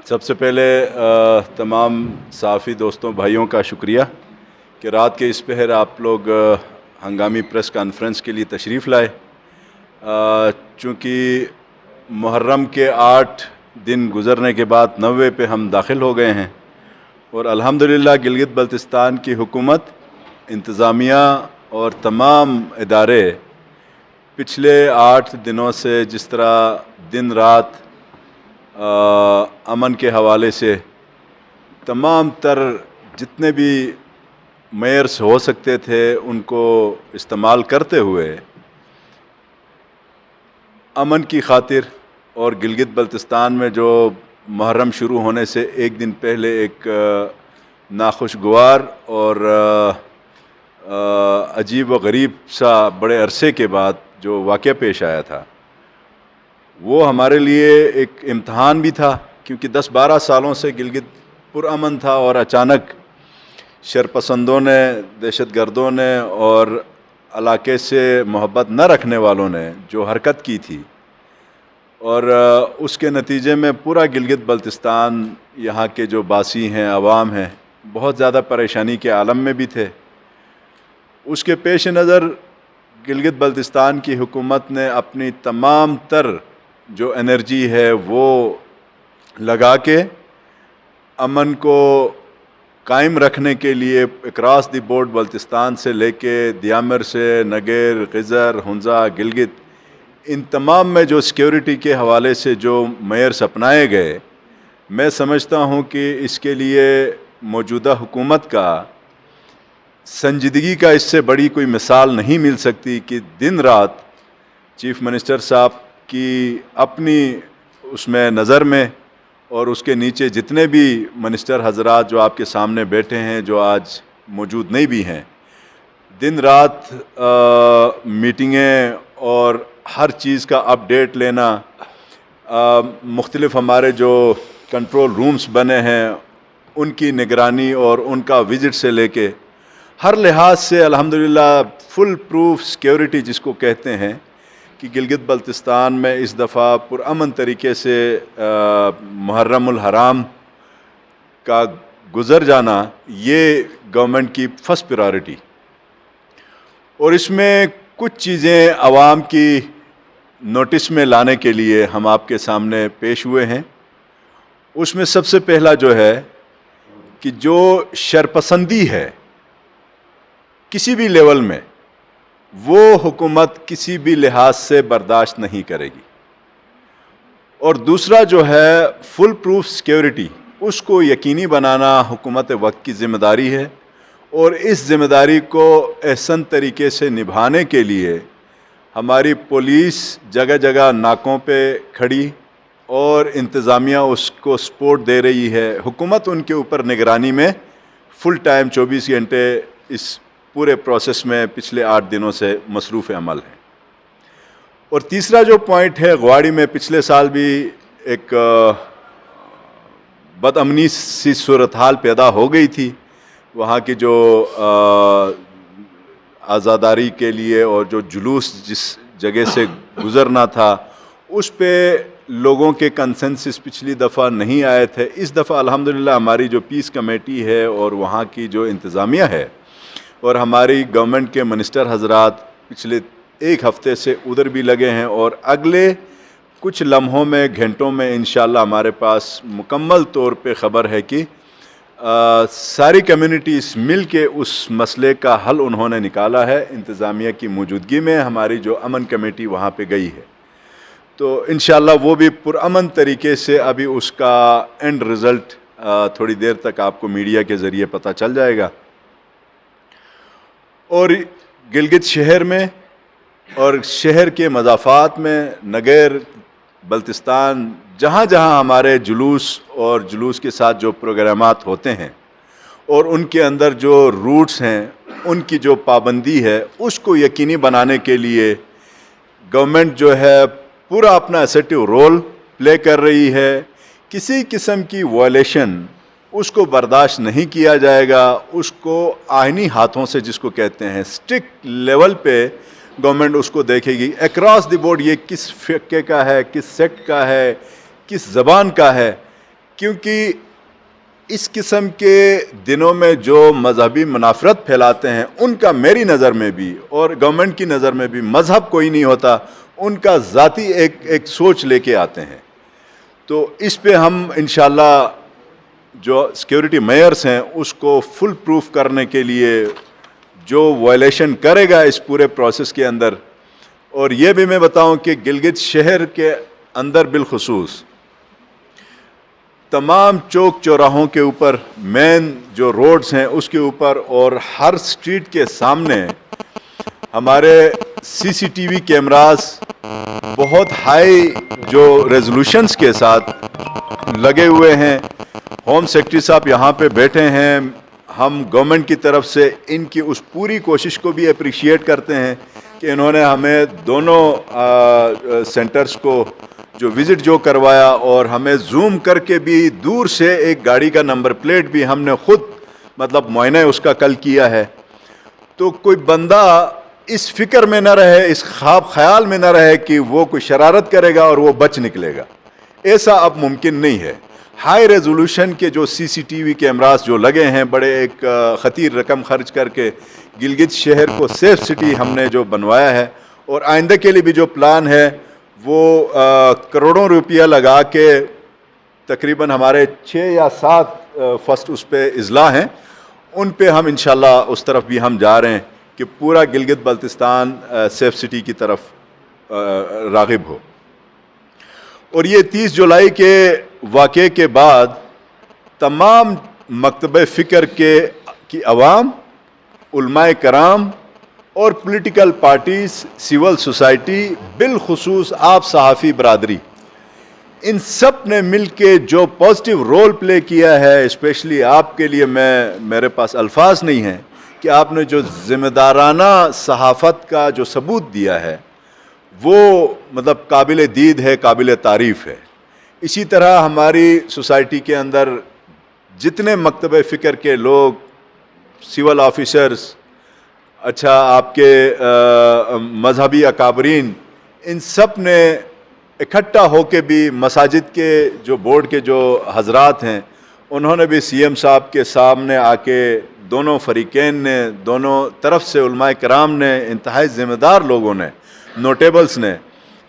سب سے پہلے تمام صحافی دوستوں بھائیوں کا شکریہ کہ رات کے اس پہر آپ لوگ ہنگامی پریس کانفرنس کے لیے تشریف لائے۔ چونکہ محرم کے 8 دن گزرنے کے بعد 90 پہ ہم داخل ہو گئے ہیں، اور الحمدللہ گلگت بلتستان کی حکومت، انتظامیہ اور تمام ادارے پچھلے 8 دنوں سے جس طرح دن رات امن کے حوالے سے تمام تر جتنے بھی میئرز ہو سکتے تھے ان کو استعمال کرتے ہوئے امن کی خاطر، اور گلگت بلتستان میں جو محرم شروع ہونے سے ایک دن پہلے ایک ناخوشگوار اور عجیب و غریب سا بڑے عرصے کے بعد جو واقعہ پیش آیا تھا، وہ ہمارے لیے ایک امتحان بھی تھا، کیونکہ 10-12 سالوں سے گلگت پرامن تھا، اور اچانک شرپسندوں نے، دہشت گردوں نے اور علاقے سے محبت نہ رکھنے والوں نے جو حرکت کی تھی، اور اس کے نتیجے میں پورا گلگت بلتستان، یہاں کے جو باسی ہیں، عوام ہیں، بہت زیادہ پریشانی کے عالم میں بھی تھے۔ اس کے پیش نظر گلگت بلتستان کی حکومت نے اپنی تمام تر جو انرجی ہے وہ لگا کے امن کو قائم رکھنے کے لیے اکراس دی بورڈ بلتستان سے لے کے دیامر سے نگر، خزر، ہنزا، گلگت، ان تمام میں جو سیکیورٹی کے حوالے سے جو میئرز اپنائے گئے، میں سمجھتا ہوں کہ اس کے لیے موجودہ حکومت کا سنجیدگی کا اس سے بڑی کوئی مثال نہیں مل سکتی کہ دن رات چیف منسٹر صاحب کی اپنی اس میں نظر میں، اور اس کے نیچے جتنے بھی منسٹر حضرات جو آپ کے سامنے بیٹھے ہیں، جو آج موجود نہیں بھی ہیں، دن رات میٹنگیں اور ہر چیز کا اپڈیٹ لینا، مختلف ہمارے جو کنٹرول رومز بنے ہیں ان کی نگرانی اور ان کا وزٹ سے لے کے ہر لحاظ سے الحمدللہ فل پروف سیکیورٹی جس کو کہتے ہیں کہ گلگت بلتستان میں اس دفعہ پرامن طریقے سے محرم الحرام کا گزر جانا یہ گورنمنٹ کی فرسٹ پرائرٹی، اور اس میں کچھ چیزیں عوام کی نوٹس میں لانے کے لیے ہم آپ کے سامنے پیش ہوئے ہیں۔ اس میں سب سے پہلا جو ہے کہ جو شرپسندی ہے کسی بھی لیول میں، وہ حکومت کسی بھی لحاظ سے برداشت نہیں کرے گی، اور دوسرا جو ہے فل پروف سیکیورٹی، اس کو یقینی بنانا حکومت وقت کی ذمہ داری ہے، اور اس ذمہ داری کو احسن طریقے سے نبھانے کے لیے ہماری پولیس جگہ جگہ ناکوں پہ کھڑی اور انتظامیہ اس کو سپورٹ دے رہی ہے، حکومت ان کے اوپر نگرانی میں فل ٹائم 24 گھنٹے اس پورے پروسیس میں پچھلے 8 دنوں سے مصروف عمل ہے۔ اور تیسرا جو پوائنٹ ہے، غواڑی میں پچھلے سال بھی ایک بد امنی سی صورتحال پیدا ہو گئی تھی، وہاں کی جو آزاداری کے لیے اور جو جلوس جس جگہ سے گزرنا تھا اس پہ لوگوں کے کنسنسس پچھلی دفعہ نہیں آئے تھے۔ اس دفعہ الحمدللہ ہماری جو پیس کمیٹی ہے اور وہاں کی جو انتظامیہ ہے اور ہماری گورنمنٹ کے منسٹر حضرات پچھلے 1 ہفتے سے ادھر بھی لگے ہیں، اور اگلے کچھ لمحوں میں، گھنٹوں میں انشاءاللہ ہمارے پاس مکمل طور پہ خبر ہے کہ ساری کمیونٹیز مل کے اس مسئلے کا حل انہوں نے نکالا ہے۔ انتظامیہ کی موجودگی میں ہماری جو امن کمیٹی وہاں پہ گئی ہے، تو انشاءاللہ وہ بھی پرامن طریقے سے ابھی اس کا اینڈ رزلٹ تھوڑی دیر تک آپ کو میڈیا کے ذریعے پتہ چل جائے گا۔ اور گلگت شہر میں اور شہر کے مضافات میں، نگر، بلتستان، جہاں جہاں ہمارے جلوس اور جلوس کے ساتھ جو پروگرامات ہوتے ہیں اور ان کے اندر جو روٹس ہیں ان کی جو پابندی ہے، اس کو یقینی بنانے کے لیے گورنمنٹ جو ہے پورا اپنا اسرٹیو رول پلے کر رہی ہے۔ کسی قسم کی وائلیشن اس کو برداشت نہیں کیا جائے گا، اس کو آئینی ہاتھوں سے جس کو کہتے ہیں اسٹرکٹ لیول پہ گورنمنٹ اس کو دیکھے گی اکراس دی بورڈ، یہ کس فقہ کا ہے، کس سیکٹ کا ہے، کس زبان کا ہے، کیونکہ اس قسم کے دنوں میں جو مذہبی منافرت پھیلاتے ہیں ان کا میری نظر میں بھی اور گورنمنٹ کی نظر میں بھی مذہب کوئی نہیں ہوتا، ان کا ذاتی ایک سوچ لے کے آتے ہیں. تو اس پہ ہم انشاءاللہ جو سیکیورٹی میئرز ہیں اس کو فل پروف کرنے کے لیے جو وائلیشن کرے گا اس پورے پروسیس کے اندر. اور یہ بھی میں بتاؤں کہ گلگت شہر کے اندر بالخصوص تمام چوک چوراہوں کے اوپر، مین جو روڈز ہیں اس کے اوپر اور ہر سٹریٹ کے سامنے ہمارے CCTV کیمراز بہت ہائی جو ریزولوشنز کے ساتھ لگے ہوئے ہیں. ہوم سیکرٹری صاحب یہاں پہ بیٹھے ہیں. ہم گورنمنٹ کی طرف سے ان کی اس پوری کوشش کو بھی اپریشیٹ کرتے ہیں کہ انہوں نے ہمیں دونوں سینٹرز کو جو وزٹ جو کروایا اور ہمیں زوم کر کے بھی دور سے ایک گاڑی کا نمبر پلیٹ بھی ہم نے خود مطلب معائنہ اس کا کل کیا ہے. تو کوئی بندہ اس فکر میں نہ رہے، اس خواب خیال میں نہ رہے کہ وہ کوئی شرارت کرے گا اور وہ بچ نکلے گا. ایسا اب ممکن نہیں ہے. ہائی ریزولوشن کے جو CCTV کیمراز جو لگے ہیں، بڑے ایک خطیر رقم خرچ کر کے گلگت شہر کو سیف سٹی ہم نے جو بنوایا ہے، اور آئندہ کے لیے بھی جو پلان ہے وہ کروڑوں روپیہ لگا کے تقریباً ہمارے 6 یا 7 فرسٹ اس پہ اضلاع ہیں، ان پہ ہم انشاءاللہ اس طرف بھی ہم جا رہے ہیں کہ پورا گلگت بلتستان سیف سٹی کی طرف راغب ہو. اور یہ 30 جولائی کے واقعے کے بعد تمام مکتب فکر کی عوام، علماء کرام اور پولیٹیکل پارٹیز، سول سوسائٹی، بالخصوص آپ صحافی برادری، ان سب نے مل کے جو پازیٹیو رول پلے کیا ہے، اسپیشلی آپ کے لیے میرے پاس الفاظ نہیں ہیں کہ آپ نے جو ذمہ دارانہ صحافت کا جو ثبوت دیا ہے وہ مطلب قابل دید ہے، قابل تعریف ہے. اسی طرح ہماری سوسائٹی کے اندر جتنے مکتب فکر کے لوگ، سول آفیسرز، اچھا آپ کے مذہبی اکابرین، ان سب نے اکٹھا ہو کے بھی مساجد کے جو بورڈ کے جو حضرات ہیں انہوں نے بھی CM صاحب کے سامنے آ کے دونوں فریقین نے، دونوں طرف سے علماء کرام نے، انتہائی ذمہ دار لوگوں نے، نوٹیبلز نے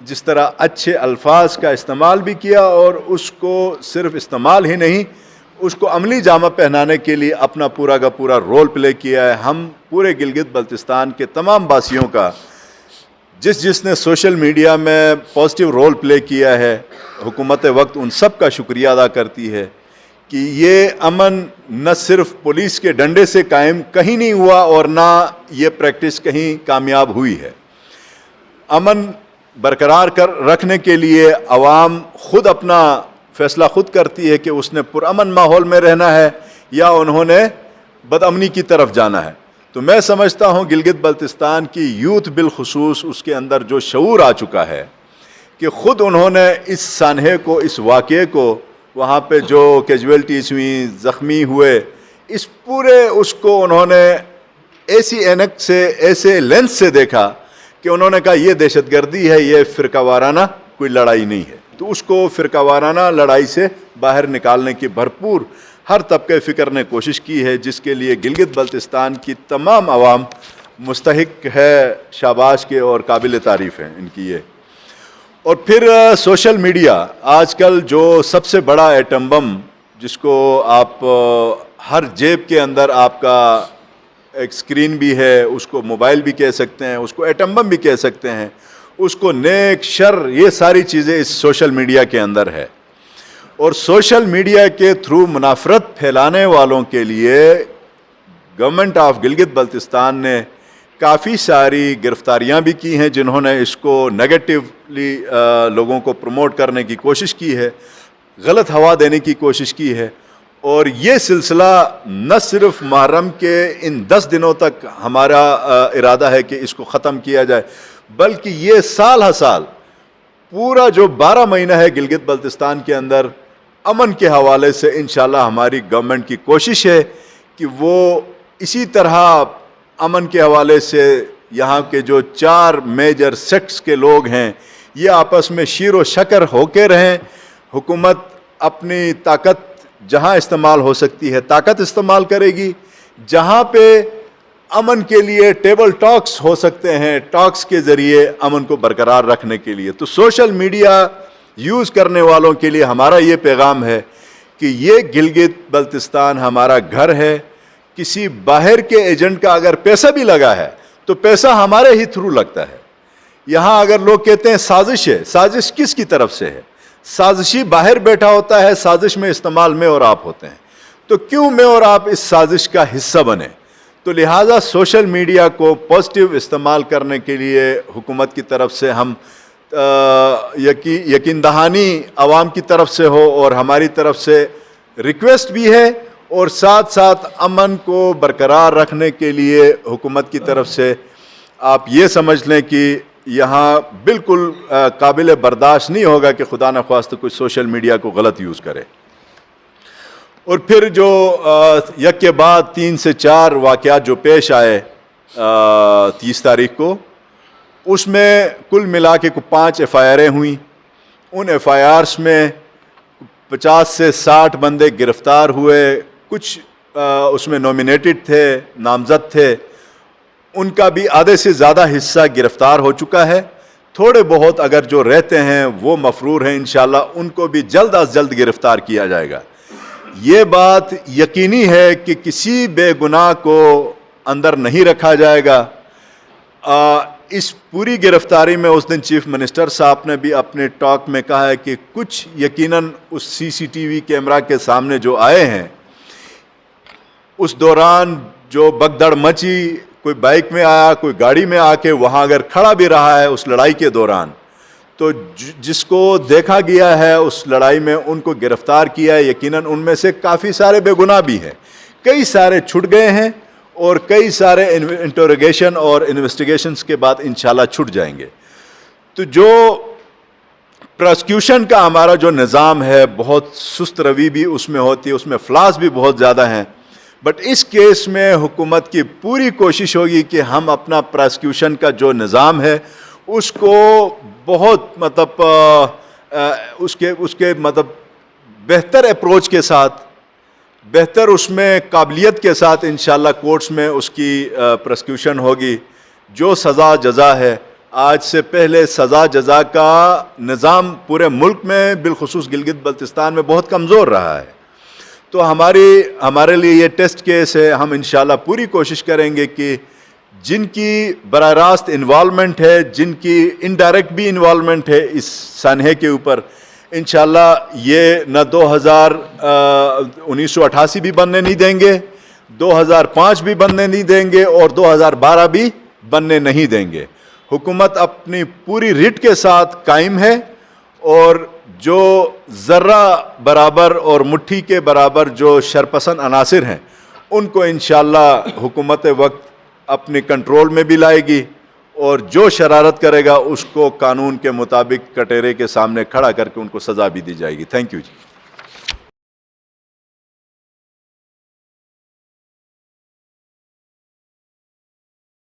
جس طرح اچھے الفاظ کا استعمال بھی کیا اور اس کو صرف استعمال ہی نہیں، اس کو عملی جامہ پہنانے کے لیے اپنا پورا کا پورا رول پلے کیا ہے. ہم پورے گلگت بلتستان کے تمام باسیوں کا، جس نے سوشل میڈیا میں پازیٹیو رول پلے کیا ہے، حکومت وقت ان سب کا شکریہ ادا کرتی ہے کہ یہ امن نہ صرف پولیس کے ڈنڈے سے قائم کہیں نہیں ہوا اور نہ یہ پریکٹس کہیں کامیاب ہوئی ہے. امن برقرار رکھنے کے لیے عوام خود اپنا فیصلہ خود کرتی ہے کہ اس نے پرامن ماحول میں رہنا ہے یا انہوں نے بدامنی کی طرف جانا ہے. تو میں سمجھتا ہوں گلگت بلتستان کی یوتھ بالخصوص اس کے اندر جو شعور آ چکا ہے کہ خود انہوں نے اس سانحے کو، اس واقعے کو، وہاں پہ جو کیجویلٹیز ہوئیں، زخمی ہوئے، اس پورے اس کو انہوں نے ایسی اینک سے، ایسے لینس سے دیکھا کہ انہوں نے کہا یہ دہشت گردی ہے، یہ فرقہ وارانہ کوئی لڑائی نہیں ہے. تو اس کو فرقہ وارانہ لڑائی سے باہر نکالنے کی بھرپور ہر طبقے فکر نے کوشش کی ہے، جس کے لیے گلگت بلتستان کی تمام عوام مستحق ہے شاباش کے اور قابل تعریف ہیں ان کی یہ. اور پھر سوشل میڈیا آج کل جو سب سے بڑا ایٹم بم، جس کو آپ ہر جیب کے اندر آپ کا ایک سکرین بھی ہے، اس کو موبائل بھی کہہ سکتے ہیں، اس کو ایٹم بم بھی کہہ سکتے ہیں، اس کو نیک شر، یہ ساری چیزیں اس سوشل میڈیا کے اندر ہے. اور سوشل میڈیا کے تھرو منافرت پھیلانے والوں کے لیے گورنمنٹ آف گلگت بلتستان نے کافی ساری گرفتاریاں بھی کی ہیں، جنہوں نے اس کو نیگیٹیولی لوگوں کو پروموٹ کرنے کی کوشش کی ہے، غلط ہوا دینے کی کوشش کی ہے. اور یہ سلسلہ نہ صرف محرم کے ان 10 دنوں تک ہمارا ارادہ ہے کہ اس کو ختم کیا جائے، بلکہ یہ سال ہر سال پورا جو 12 مہینہ ہے گلگت بلتستان کے اندر امن کے حوالے سے انشاءاللہ ہماری گورنمنٹ کی کوشش ہے کہ وہ اسی طرح امن کے حوالے سے یہاں کے جو 4 میجر سیکٹس کے لوگ ہیں یہ آپس میں شیر و شکر ہو کے رہیں. حکومت اپنی طاقت جہاں استعمال ہو سکتی ہے طاقت استعمال کرے گی, جہاں پہ امن کے لیے ٹیبل ٹاکس ہو سکتے ہیں ٹاکس کے ذریعے امن کو برقرار رکھنے کے لیے. تو سوشل میڈیا یوز کرنے والوں کے لیے ہمارا یہ پیغام ہے کہ یہ گلگت بلتستان ہمارا گھر ہے. کسی باہر کے ایجنٹ کا اگر پیسہ بھی لگا ہے تو پیسہ ہمارے ہی تھرو لگتا ہے. یہاں اگر لوگ کہتے ہیں سازش ہے, سازش کس کی طرف سے ہے؟ سازشی باہر بیٹھا ہوتا ہے, سازش میں استعمال میں اور آپ ہوتے ہیں. تو کیوں میں اور آپ اس سازش کا حصہ بنے؟ تو لہٰذا سوشل میڈیا کو پازیٹیو استعمال کرنے کے لیے حکومت کی طرف سے ہم یقین دہانی عوام کی طرف سے ہو اور ہماری طرف سے ریکویسٹ بھی ہے, اور ساتھ ساتھ امن کو برقرار رکھنے کے لیے حکومت کی طرف سے آپ یہ سمجھ لیں کہ یہاں بالکل قابل برداشت نہیں ہوگا کہ خدا نخواستہ کوئی سوشل میڈیا کو غلط یوز کرے. اور پھر جو یک کے بعد 3 سے 4 واقعات جو پیش آئے 30 تاریخ کو, اس میں کل ملا کے 5 FIRیں ہوئیں. ان FIRs میں 50 سے 60 بندے گرفتار ہوئے. کچھ اس میں نومینیٹڈ تھے, نامزد تھے, ان کا بھی آدھے سے زیادہ حصہ گرفتار ہو چکا ہے. تھوڑے بہت اگر جو رہتے ہیں وہ مفرور ہیں, انشاءاللہ ان کو بھی جلد از جلد گرفتار کیا جائے گا. یہ بات یقینی ہے کہ کسی بے گناہ کو اندر نہیں رکھا جائے گا. اس پوری گرفتاری میں اس دن چیف منسٹر صاحب نے بھی اپنے ٹاک میں کہا ہے کہ کچھ یقیناً اس CCTV کیمرہ کے سامنے جو آئے ہیں اس دوران جو بگدڑ مچی, کوئی بائک میں آیا, کوئی گاڑی میں آ کے وہاں اگر کھڑا بھی رہا ہے اس لڑائی کے دوران, تو جس کو دیکھا گیا ہے اس لڑائی میں ان کو گرفتار کیا ہے. یقیناً ان میں سے کافی سارے بے گناہ بھی ہیں, کئی سارے چھٹ گئے ہیں, اور کئی سارے انٹروگیشن اور انویسٹیگیشنز کے بعد انشاءاللہ چھٹ جائیں گے. تو جو پراسیکیوشن کا ہمارا جو نظام ہے بہت سست روی بھی اس میں ہوتی ہے, اس میں فلاس بھی بہت زیادہ ہیں. بٹ اس کیس میں حکومت کی پوری کوشش ہوگی کہ ہم اپنا پراسیکیوشن کا جو نظام ہے اس کو بہت اس کے بہتر اپروچ کے ساتھ, بہتر اس میں قابلیت کے ساتھ انشاءاللہ کورٹس میں اس کی پراسیکیوشن ہوگی. جو سزا جزا ہے, آج سے پہلے سزا جزا کا نظام پورے ملک میں بالخصوص گلگت بلتستان میں بہت کمزور رہا ہے. تو ہمارے لیے یہ ٹیسٹ کیس ہے. ہم انشاءاللہ پوری کوشش کریں گے کہ جن کی براہ راست انوالومنٹ ہے, جن کی انڈائریکٹ بھی انوالومنٹ ہے اس سانحے کے اوپر, انشاءاللہ یہ نہ 1988 بھی بننے نہیں دیں گے, 2005 بھی بننے نہیں دیں گے, اور 2012 بھی بننے نہیں دیں گے. حکومت اپنی پوری ریٹ کے ساتھ قائم ہے, اور جو ذرہ برابر اور مٹھی کے برابر جو شرپسند عناصر ہیں ان کو انشاءاللہ حکومت وقت اپنے کنٹرول میں بھی لائے گی, اور جو شرارت کرے گا اس کو قانون کے مطابق کٹہرے کے سامنے کھڑا کر کے ان کو سزا بھی دی جائے گی. Thank you G.